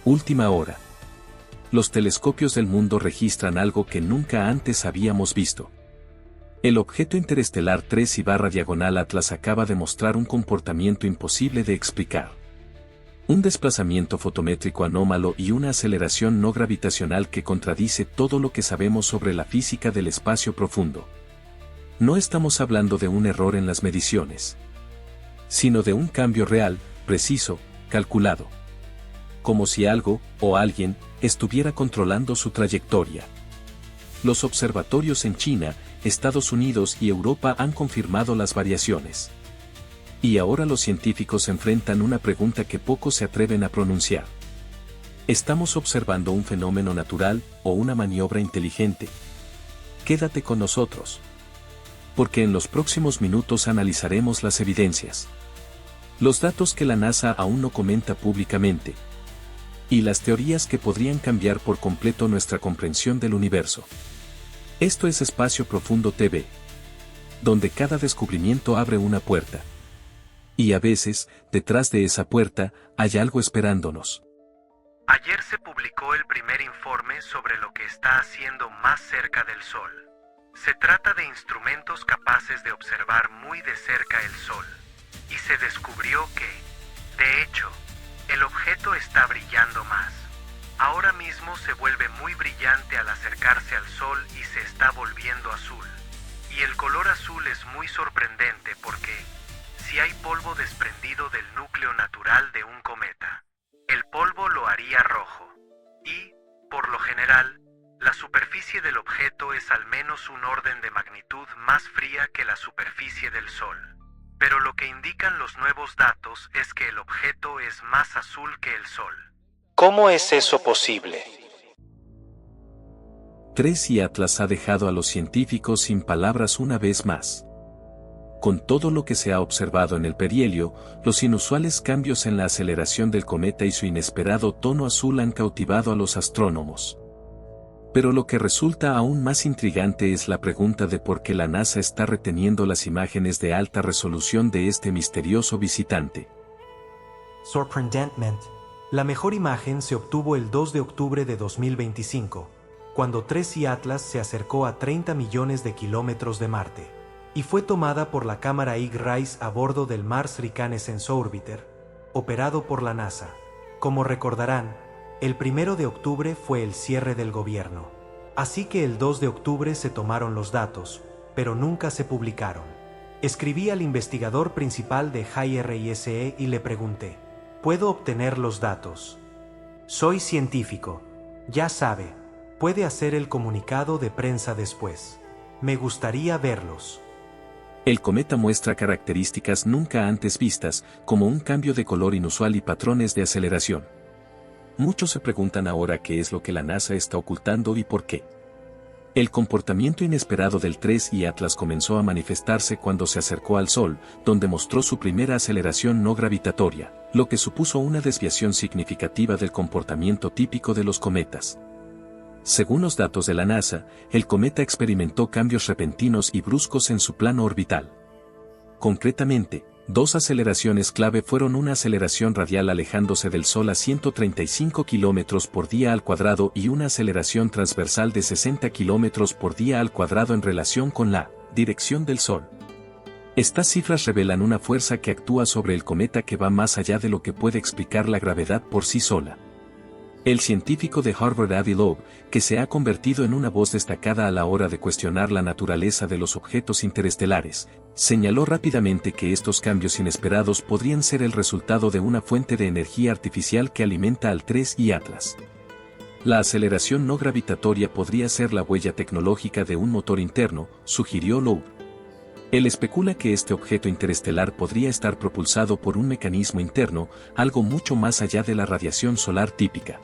Última hora. Los telescopios del mundo registran algo que nunca antes habíamos visto. El objeto interestelar 3I/diagonal Atlas acaba de mostrar un comportamiento imposible de explicar. Un desplazamiento fotométrico anómalo y una aceleración no gravitacional que contradice todo lo que sabemos sobre la física del espacio profundo. No estamos hablando de un error en las mediciones, sino de un cambio real, preciso, calculado. Como si algo, o alguien, estuviera controlando su trayectoria. Los observatorios en China, Estados Unidos y Europa han confirmado las variaciones. Y ahora los científicos enfrentan una pregunta que pocos se atreven a pronunciar. ¿Estamos observando un fenómeno natural o una maniobra inteligente? Quédate con nosotros, porque en los próximos minutos analizaremos las evidencias, los datos que la NASA aún no comenta públicamente, y las teorías que podrían cambiar por completo nuestra comprensión del universo. Esto es Espacio Profundo TV, donde cada descubrimiento abre una puerta. Y a veces, detrás de esa puerta, hay algo esperándonos. Ayer se publicó el primer informe sobre lo que está haciendo más cerca del Sol. Se trata de instrumentos capaces de observar muy de cerca el Sol. Y se descubrió que, de hecho, el objeto está brillando más. Ahora mismo se vuelve muy brillante al acercarse al Sol y se está volviendo azul. Y el color azul es muy sorprendente porque, si hay polvo desprendido del núcleo natural de un cometa, el polvo lo haría rojo. Y, por lo general, la superficie del objeto es al menos un orden de magnitud más fría que la superficie del Sol. Pero lo que indican los nuevos datos es que el objeto es más azul que el Sol. ¿Cómo es eso posible? 3I Atlas ha dejado a los científicos sin palabras una vez más. Con todo lo que se ha observado en el perihelio, los inusuales cambios en la aceleración del cometa y su inesperado tono azul han cautivado a los astrónomos. Pero lo que resulta aún más intrigante es la pregunta de por qué la NASA está reteniendo las imágenes de alta resolución de este misterioso visitante. Sorprendentemente, la mejor imagen se obtuvo el 2 de octubre de 2025, cuando 3I Atlas se acercó a 30 millones de kilómetros de Marte, y fue tomada por la cámara IGRISE a bordo del Mars Reconnaissance Orbiter, operado por la NASA. Como recordarán, el 1 de octubre fue el cierre del gobierno. Así que el 2 de octubre se tomaron los datos, pero nunca se publicaron. Escribí al investigador principal de JRISE y le pregunté, ¿puedo obtener los datos? Soy científico. Ya sabe, puede hacer el comunicado de prensa después. Me gustaría verlos. El cometa muestra características nunca antes vistas, como un cambio de color inusual y patrones de aceleración. Muchos se preguntan ahora qué es lo que la NASA está ocultando y por qué. El comportamiento inesperado del 3I Atlas comenzó a manifestarse cuando se acercó al Sol, donde mostró su primera aceleración no gravitatoria, lo que supuso una desviación significativa del comportamiento típico de los cometas. Según los datos de la NASA, el cometa experimentó cambios repentinos y bruscos en su plano orbital. Concretamente, dos aceleraciones clave fueron una aceleración radial alejándose del Sol a 135 km por día al cuadrado y una aceleración transversal de 60 km por día al cuadrado en relación con la dirección del Sol. Estas cifras revelan una fuerza que actúa sobre el cometa que va más allá de lo que puede explicar la gravedad por sí sola. El científico de Harvard Avi Loeb, que se ha convertido en una voz destacada a la hora de cuestionar la naturaleza de los objetos interestelares, señaló rápidamente que estos cambios inesperados podrían ser el resultado de una fuente de energía artificial que alimenta al 3I Atlas. La aceleración no gravitatoria podría ser la huella tecnológica de un motor interno, sugirió Loeb. Él especula que este objeto interestelar podría estar propulsado por un mecanismo interno, algo mucho más allá de la radiación solar típica,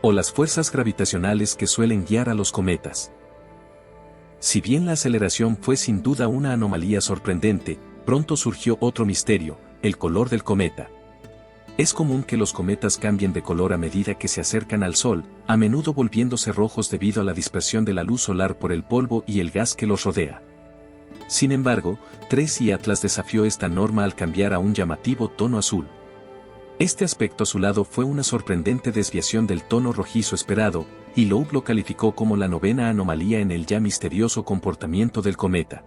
o las fuerzas gravitacionales que suelen guiar a los cometas. Si bien la aceleración fue sin duda una anomalía sorprendente, pronto surgió otro misterio, el color del cometa. Es común que los cometas cambien de color a medida que se acercan al Sol, a menudo volviéndose rojos debido a la dispersión de la luz solar por el polvo y el gas que los rodea. Sin embargo, 3I Atlas desafió esta norma al cambiar a un llamativo tono azul. Este aspecto a su lado fue una sorprendente desviación del tono rojizo esperado, y Loeb lo calificó como la novena anomalía en el ya misterioso comportamiento del cometa.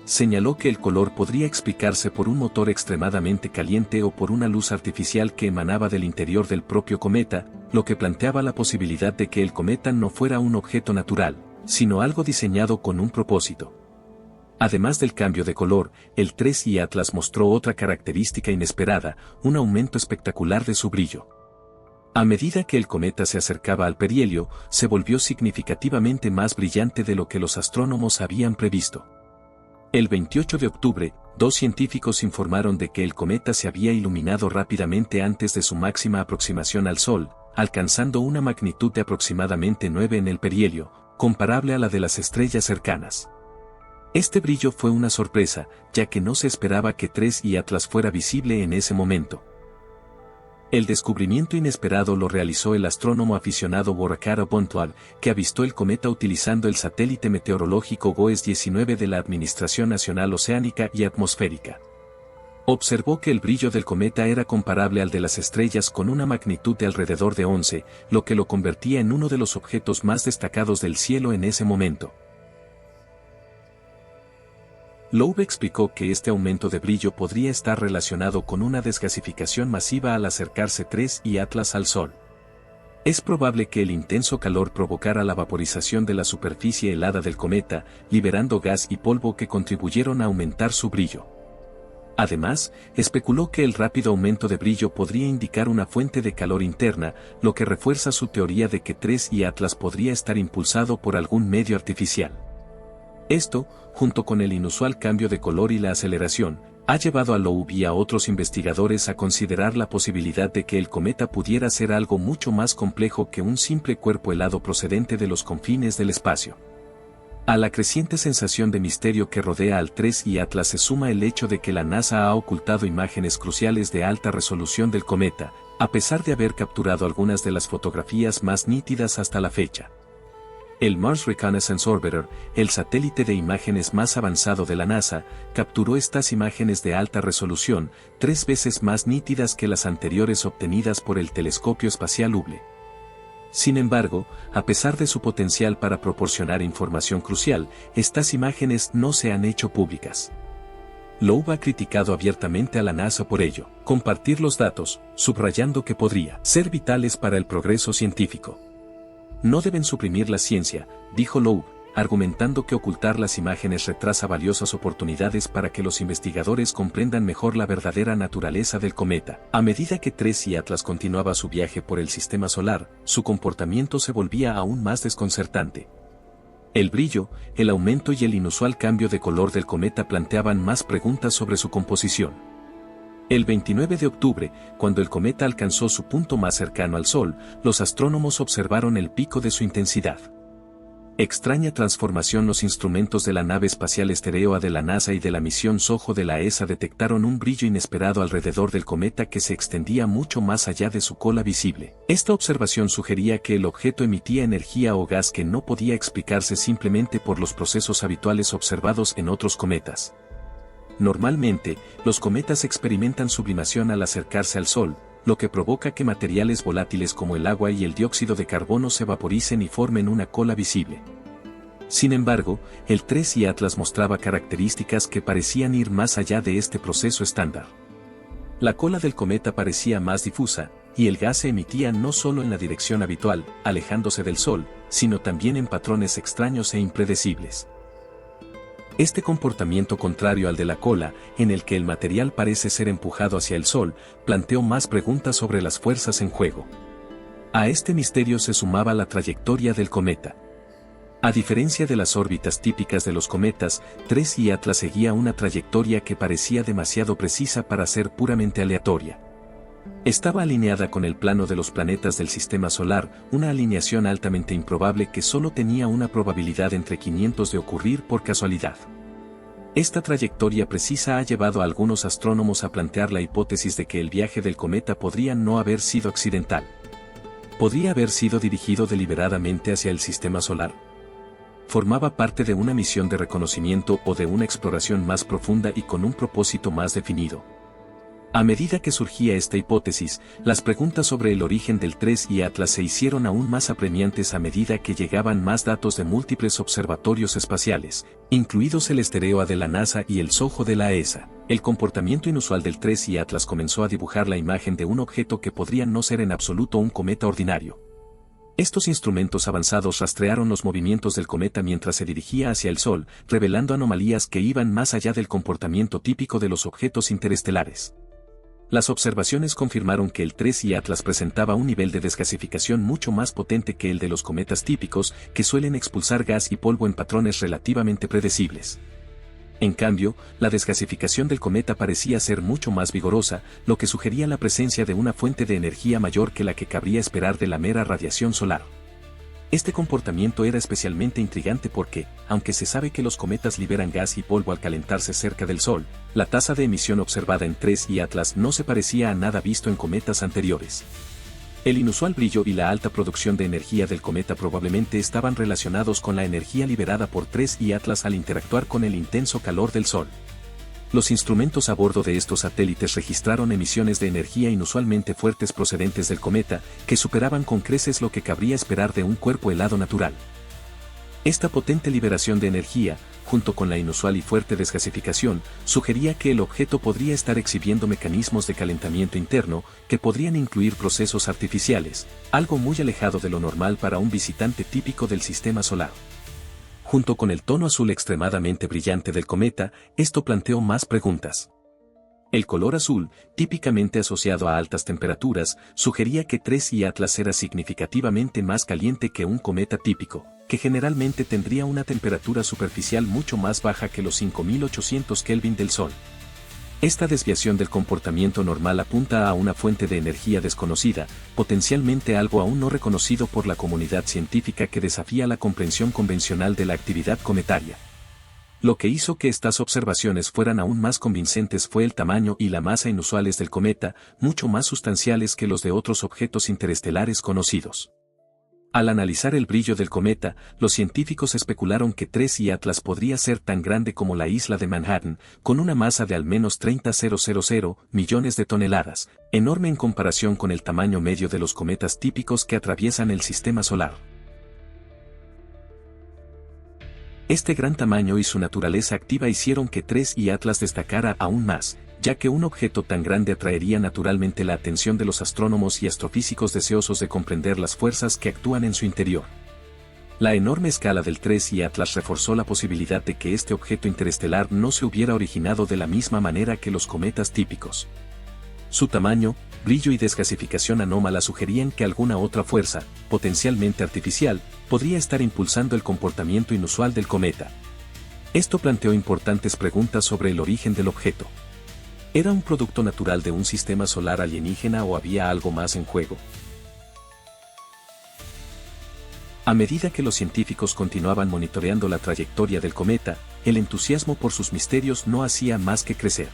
Señaló que el color podría explicarse por un motor extremadamente caliente o por una luz artificial que emanaba del interior del propio cometa, lo que planteaba la posibilidad de que el cometa no fuera un objeto natural, sino algo diseñado con un propósito. Además del cambio de color, el 3I Atlas mostró otra característica inesperada, un aumento espectacular de su brillo. A medida que el cometa se acercaba al perihelio, se volvió significativamente más brillante de lo que los astrónomos habían previsto. El 28 de octubre, dos científicos informaron de que el cometa se había iluminado rápidamente antes de su máxima aproximación al Sol, alcanzando una magnitud de aproximadamente 9 en el perihelio, comparable a la de las estrellas cercanas. Este brillo fue una sorpresa, ya que no se esperaba que 3I Atlas fuera visible en ese momento. El descubrimiento inesperado lo realizó el astrónomo aficionado Boracaro Bontual, que avistó el cometa utilizando el satélite meteorológico GOES-19 de la Administración Nacional Oceánica y Atmosférica. Observó que el brillo del cometa era comparable al de las estrellas con una magnitud de alrededor de 11, lo que lo convertía en uno de los objetos más destacados del cielo en ese momento. Loeb explicó que este aumento de brillo podría estar relacionado con una desgasificación masiva al acercarse 3I Atlas al Sol. Es probable que el intenso calor provocara la vaporización de la superficie helada del cometa, liberando gas y polvo que contribuyeron a aumentar su brillo. Además, especuló que el rápido aumento de brillo podría indicar una fuente de calor interna, lo que refuerza su teoría de que 3I Atlas podría estar impulsado por algún medio artificial. Esto, junto con el inusual cambio de color y la aceleración, ha llevado a Loeb y a otros investigadores a considerar la posibilidad de que el cometa pudiera ser algo mucho más complejo que un simple cuerpo helado procedente de los confines del espacio. A la creciente sensación de misterio que rodea al 3I Atlas se suma el hecho de que la NASA ha ocultado imágenes cruciales de alta resolución del cometa, a pesar de haber capturado algunas de las fotografías más nítidas hasta la fecha. El Mars Reconnaissance Orbiter, el satélite de imágenes más avanzado de la NASA, capturó estas imágenes de alta resolución, 3 veces más nítidas que las anteriores obtenidas por el telescopio espacial Hubble. Sin embargo, a pesar de su potencial para proporcionar información crucial, estas imágenes no se han hecho públicas. Loeb ha criticado abiertamente a la NASA por ello, compartir los datos, subrayando que podría ser vitales para el progreso científico. No deben suprimir la ciencia, dijo Loeb, argumentando que ocultar las imágenes retrasa valiosas oportunidades para que los investigadores comprendan mejor la verdadera naturaleza del cometa. A medida que 3I Atlas continuaba su viaje por el sistema solar, su comportamiento se volvía aún más desconcertante. El brillo, el aumento y el inusual cambio de color del cometa planteaban más preguntas sobre su composición. El 29 de octubre, cuando el cometa alcanzó su punto más cercano al Sol, los astrónomos observaron el pico de su intensidad. Extraña transformación. Los instrumentos de la nave espacial Estereoa de la NASA y de la misión SOHO de la ESA detectaron un brillo inesperado alrededor del cometa que se extendía mucho más allá de su cola visible. Esta observación sugería que el objeto emitía energía o gas que no podía explicarse simplemente por los procesos habituales observados en otros cometas. Normalmente, los cometas experimentan sublimación al acercarse al Sol, lo que provoca que materiales volátiles como el agua y el dióxido de carbono se vaporicen y formen una cola visible. Sin embargo, el 3I Atlas mostraba características que parecían ir más allá de este proceso estándar. La cola del cometa parecía más difusa, y el gas se emitía no solo en la dirección habitual, alejándose del Sol, sino también en patrones extraños e impredecibles. Este comportamiento contrario al de la cola, en el que el material parece ser empujado hacia el Sol, planteó más preguntas sobre las fuerzas en juego. A este misterio se sumaba la trayectoria del cometa. A diferencia de las órbitas típicas de los cometas, 3I Atlas seguía una trayectoria que parecía demasiado precisa para ser puramente aleatoria. Estaba alineada con el plano de los planetas del sistema solar, una alineación altamente improbable que solo tenía una probabilidad entre 500 de ocurrir por casualidad. Esta trayectoria precisa ha llevado a algunos astrónomos a plantear la hipótesis de que el viaje del cometa podría no haber sido accidental. ¿Podría haber sido dirigido deliberadamente hacia el sistema solar? ¿Formaba parte de una misión de reconocimiento o de una exploración más profunda y con un propósito más definido? A medida que surgía esta hipótesis, las preguntas sobre el origen del 3 y Atlas se hicieron aún más apremiantes a medida que llegaban más datos de múltiples observatorios espaciales, incluidos el STEREOA de la NASA y el SOHO de la ESA. El comportamiento inusual del 3 y Atlas comenzó a dibujar la imagen de un objeto que podría no ser en absoluto un cometa ordinario. Estos instrumentos avanzados rastrearon los movimientos del cometa mientras se dirigía hacia el Sol, revelando anomalías que iban más allá del comportamiento típico de los objetos interestelares. Las observaciones confirmaron que el 3 y Atlas presentaba un nivel de desgasificación mucho más potente que el de los cometas típicos, que suelen expulsar gas y polvo en patrones relativamente predecibles. En cambio, la desgasificación del cometa parecía ser mucho más vigorosa, lo que sugería la presencia de una fuente de energía mayor que la que cabría esperar de la mera radiación solar. Este comportamiento era especialmente intrigante porque, aunque se sabe que los cometas liberan gas y polvo al calentarse cerca del Sol, la tasa de emisión observada en 3 y Atlas no se parecía a nada visto en cometas anteriores. El inusual brillo y la alta producción de energía del cometa probablemente estaban relacionados con la energía liberada por 3 y Atlas al interactuar con el intenso calor del Sol. Los instrumentos a bordo de estos satélites registraron emisiones de energía inusualmente fuertes procedentes del cometa, que superaban con creces lo que cabría esperar de un cuerpo helado natural. Esta potente liberación de energía, junto con la inusual y fuerte desgasificación, sugería que el objeto podría estar exhibiendo mecanismos de calentamiento interno, que podrían incluir procesos artificiales, algo muy alejado de lo normal para un visitante típico del sistema solar. Junto con el tono azul extremadamente brillante del cometa, esto planteó más preguntas. El color azul, típicamente asociado a altas temperaturas, sugería que 3 y Atlas era significativamente más caliente que un cometa típico, que generalmente tendría una temperatura superficial mucho más baja que los 5800 Kelvin del Sol. Esta desviación del comportamiento normal apunta a una fuente de energía desconocida, potencialmente algo aún no reconocido por la comunidad científica que desafía la comprensión convencional de la actividad cometaria. Lo que hizo que estas observaciones fueran aún más convincentes fue el tamaño y la masa inusuales del cometa, mucho más sustanciales que los de otros objetos interestelares conocidos. Al analizar el brillo del cometa, los científicos especularon que 3 y Atlas podría ser tan grande como la isla de Manhattan, con una masa de al menos 30.000 millones de toneladas, enorme en comparación con el tamaño medio de los cometas típicos que atraviesan el sistema solar. Este gran tamaño y su naturaleza activa hicieron que 3 y Atlas destacara aún más, ya que un objeto tan grande atraería naturalmente la atención de los astrónomos y astrofísicos deseosos de comprender las fuerzas que actúan en su interior. La enorme escala del 3 y Atlas reforzó la posibilidad de que este objeto interestelar no se hubiera originado de la misma manera que los cometas típicos. Su tamaño, brillo y desgasificación anómala sugerían que alguna otra fuerza, potencialmente artificial, podría estar impulsando el comportamiento inusual del cometa. Esto planteó importantes preguntas sobre el origen del objeto. ¿Era un producto natural de un sistema solar alienígena o había algo más en juego? A medida que los científicos continuaban monitoreando la trayectoria del cometa, el entusiasmo por sus misterios no hacía más que crecer.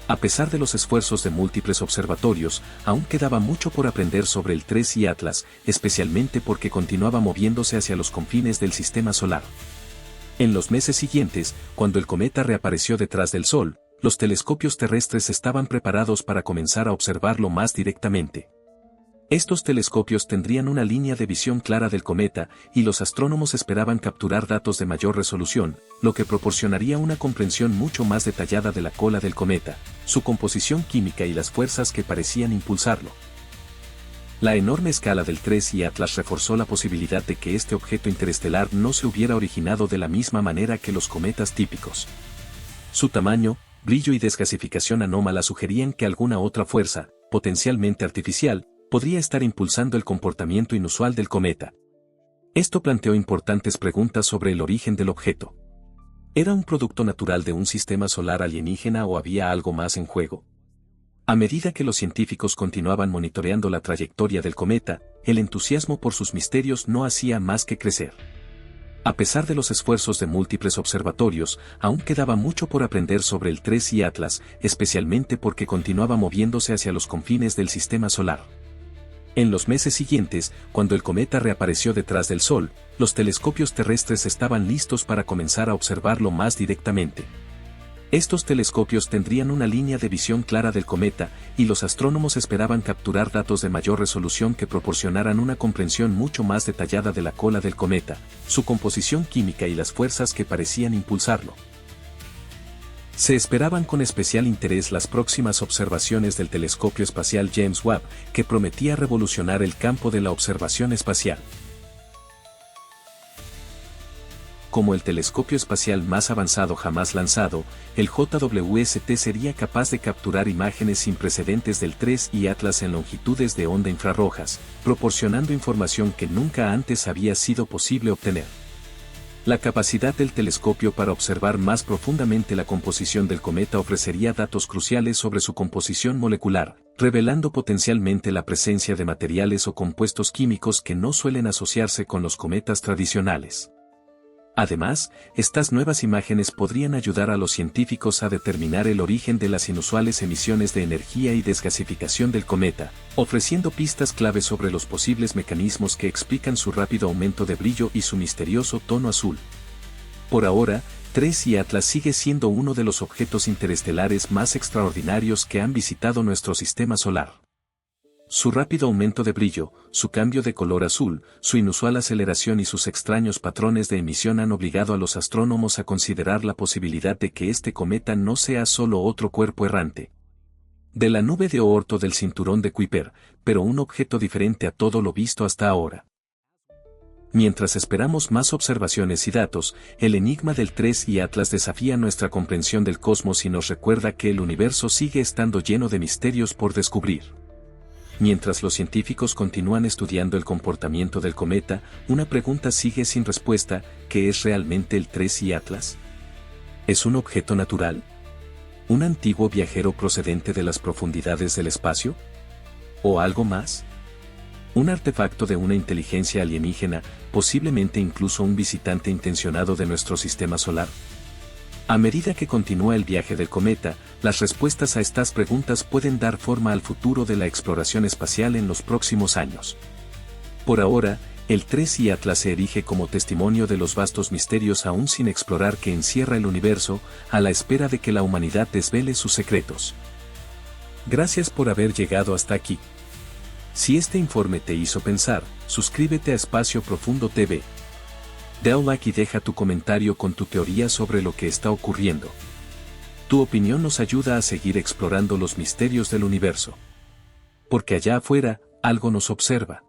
A pesar de los esfuerzos de múltiples observatorios, aún quedaba mucho por aprender sobre el 3 y Atlas, especialmente porque continuaba moviéndose hacia los confines del sistema solar. En los meses siguientes, cuando el cometa reapareció detrás del Sol, los telescopios terrestres estaban preparados para comenzar a observarlo más directamente. Estos telescopios tendrían una línea de visión clara del cometa, y los astrónomos esperaban capturar datos de mayor resolución, lo que proporcionaría una comprensión mucho más detallada de la cola del cometa, su composición química y las fuerzas que parecían impulsarlo. La enorme escala del 3 y Atlas reforzó la posibilidad de que este objeto interestelar no se hubiera originado de la misma manera que los cometas típicos. Su tamaño, brillo y desgasificación anómala sugerían que alguna otra fuerza, potencialmente artificial, podría estar impulsando el comportamiento inusual del cometa. Esto planteó importantes preguntas sobre el origen del objeto. ¿Era un producto natural de un sistema solar alienígena o había algo más en juego? A medida que los científicos continuaban monitoreando la trayectoria del cometa, el entusiasmo por sus misterios no hacía más que crecer. A pesar de los esfuerzos de múltiples observatorios, aún quedaba mucho por aprender sobre el 3 y Atlas, especialmente porque continuaba moviéndose hacia los confines del sistema solar. En los meses siguientes, cuando el cometa reapareció detrás del Sol, los telescopios terrestres estaban listos para comenzar a observarlo más directamente. Estos telescopios tendrían una línea de visión clara del cometa, y los astrónomos esperaban capturar datos de mayor resolución que proporcionaran una comprensión mucho más detallada de la cola del cometa, su composición química y las fuerzas que parecían impulsarlo. Se esperaban con especial interés las próximas observaciones del telescopio espacial James Webb, que prometía revolucionar el campo de la observación espacial. Como el telescopio espacial más avanzado jamás lanzado, el JWST sería capaz de capturar imágenes sin precedentes del 3I Atlas en longitudes de onda infrarrojas, proporcionando información que nunca antes había sido posible obtener. La capacidad del telescopio para observar más profundamente la composición del cometa ofrecería datos cruciales sobre su composición molecular, revelando potencialmente la presencia de materiales o compuestos químicos que no suelen asociarse con los cometas tradicionales. Además, estas nuevas imágenes podrían ayudar a los científicos a determinar el origen de las inusuales emisiones de energía y desgasificación del cometa, ofreciendo pistas clave sobre los posibles mecanismos que explican su rápido aumento de brillo y su misterioso tono azul. Por ahora, 3I Atlas sigue siendo uno de los objetos interestelares más extraordinarios que han visitado nuestro sistema solar. Su rápido aumento de brillo, su cambio de color azul, su inusual aceleración y sus extraños patrones de emisión han obligado a los astrónomos a considerar la posibilidad de que este cometa no sea solo otro cuerpo errante de la nube de Oorto del cinturón de Kuiper, pero un objeto diferente a todo lo visto hasta ahora. Mientras esperamos más observaciones y datos, el enigma del 3I Atlas desafía nuestra comprensión del cosmos y nos recuerda que el universo sigue estando lleno de misterios por descubrir. Mientras los científicos continúan estudiando el comportamiento del cometa, una pregunta sigue sin respuesta: ¿qué es realmente el 3I Atlas? ¿Es un objeto natural? ¿Un antiguo viajero procedente de las profundidades del espacio? ¿O algo más? ¿Un artefacto de una inteligencia alienígena, posiblemente incluso un visitante intencionado de nuestro sistema solar? A medida que continúa el viaje del cometa, las respuestas a estas preguntas pueden dar forma al futuro de la exploración espacial en los próximos años. Por ahora, el 3I Atlas se erige como testimonio de los vastos misterios aún sin explorar que encierra el universo, a la espera de que la humanidad desvele sus secretos. Gracias por haber llegado hasta aquí. Si este informe te hizo pensar, suscríbete a Espacio Profundo TV. Da un like y deja tu comentario con tu teoría sobre lo que está ocurriendo. Tu opinión nos ayuda a seguir explorando los misterios del universo. Porque allá afuera, algo nos observa.